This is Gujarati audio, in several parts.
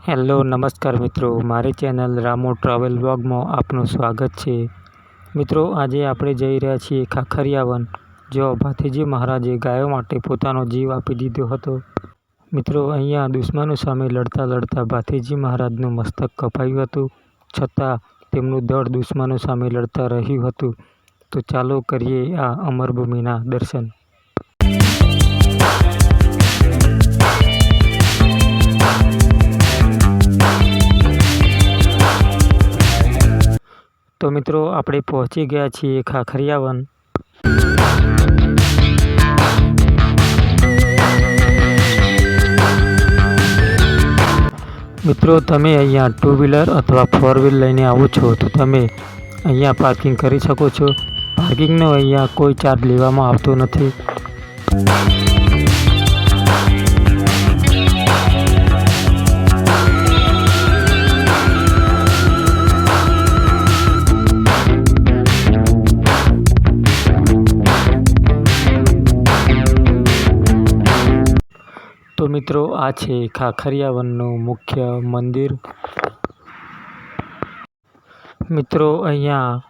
હેલો નમસ્કાર મિત્રો, મારી ચેનલ રામો ટ્રાવેલ વ્લોગમાં આપનું સ્વાગત છે. મિત્રો, આજે આપણે જઈ રહ્યા છીએ ખાખરીયા વન, જો ભાથીજી મહારાજે ગાયો માટે પોતાનો જીવ આપી દીધો હતો. મિત્રો, અહીંયા દુશ્મનો સામે લડતા લડતા ભાથીજી મહારાજનું મસ્તક કપાયું હતું, છતાં તેમનું દળ દુશ્મનો સામે લડતા રહ્યું હતું. તો ચાલો કરીએ આ અમરભૂમિના દર્શન. તો મિત્રો, આપણે પહોંચી ગયા છીએ ખાખરીયા વન. મિત્રો, તમે અહીંયા 2 વ્હીલર અથવા 4 વ્હીલ લઈને આવો છો તો તમે અહીંયા પાર્કિંગ કરી શકો છો. પાર્કિંગનો અહીંયા કોઈ ચાર્જ લેવામાં આવતો નથી. તો મિત્રો, આ છે ખાખરીયા વનનું મુખ્ય મંદિર. મિત્રો, અહીંયા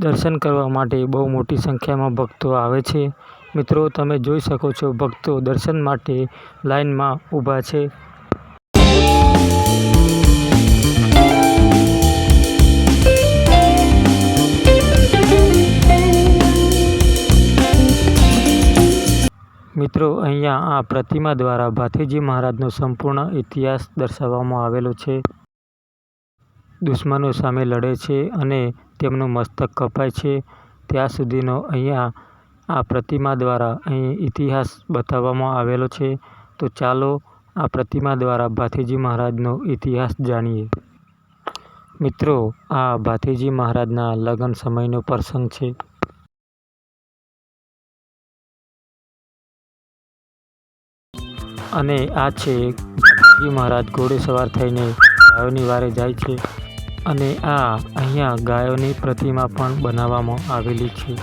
દર્શન કરવા માટે બહુ મોટી સંખ્યામાં ભક્તો આવે છે. મિત્રો, તમે જોઈ શકો છો, ભક્તો દર્શન માટે લાઈનમાં ઊભા છે. મિત્રો, અહીંયા આ પ્રતિમા દ્વારા ભાથીજી મહારાજનો સંપૂર્ણ ઇતિહાસ દર્શાવવામાં આવેલો છે. દુશ્મનો સામે લડે છે અને તેમનું મસ્તક કપાય છે ત્યાં સુધીનો અહીંયા આ પ્રતિમા દ્વારા અહીં ઇતિહાસ બતાવવામાં આવેલો છે. તો ચાલો આ પ્રતિમા દ્વારા ભાથીજી મહારાજનો ઇતિહાસ જાણીએ. મિત્રો, આ ભાથીજી મહારાજના લગ્ન સમયનો પ્રસંગ છે. અને આ છે ભાથીજી મહારાજ ઘોડેસવાર થઈને ગાયોની વારે જાય છે. અને આ અહીંયા ગાયોની પ્રતિમા પણ બનાવવામાં આવેલી છે.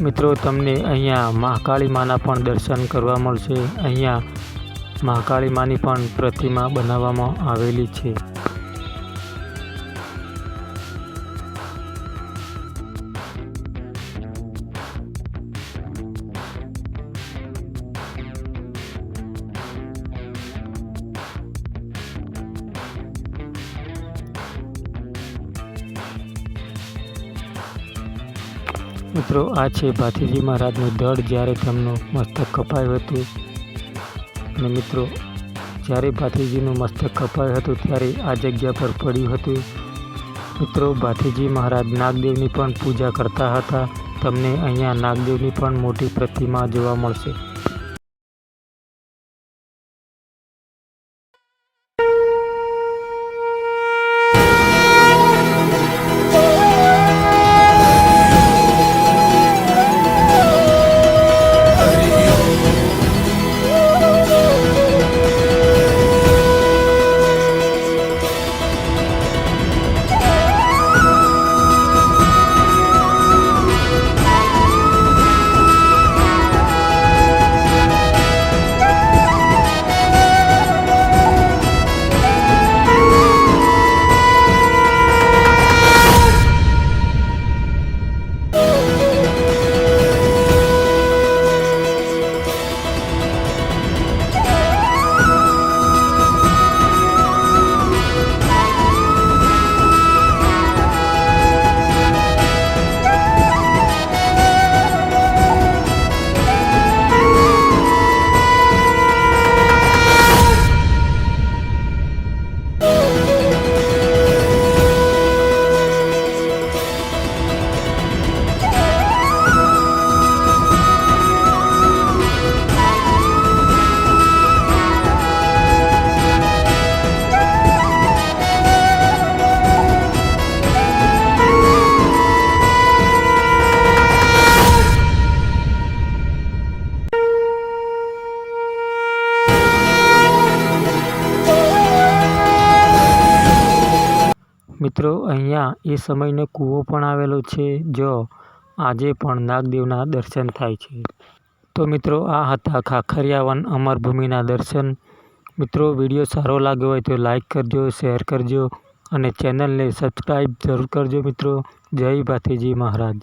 મિત્રો, તમને અહીંયા મહાકાળી માના પણ દર્શન કરવા મળશે. અહીંયા મહાકાળી માની પણ પ્રતિમા બનાવવામાં આવેલી છે. મિત્રો, આ છે ભાથીજી મહારાજનું ધડ જ્યારે તેમનું મસ્તક કપાયું હતું. અને મિત્રો, જ્યારે ભાથીજીનું મસ્તક કપાયું હતું ત્યારે આ જગ્યા પર પડ્યું હતું. મિત્રો, ભાથીજી મહારાજ નાગદેવની પણ પૂજા કરતા હતા. તમને અહીંયા નાગદેવની પણ મોટી પ્રતિમા જોવા મળશે. મિત્રો, અહીંયા એ સમયનો કૂવો પણ આવેલો છે, જો આજે પણ નાગદેવના દર્શન થાય છે. તો મિત્રો, આ હતા ખાખરીયા વન અમરભૂમિના દર્શન. મિત્રો વિડીયો સારો લાગ્યો હોય તો લાઈક કરજો, શેર કરજો અને ચેનલને સબસ્ક્રાઈબ જરૂર કરજો મિત્રો. જય ભાથીજી મહારાજ.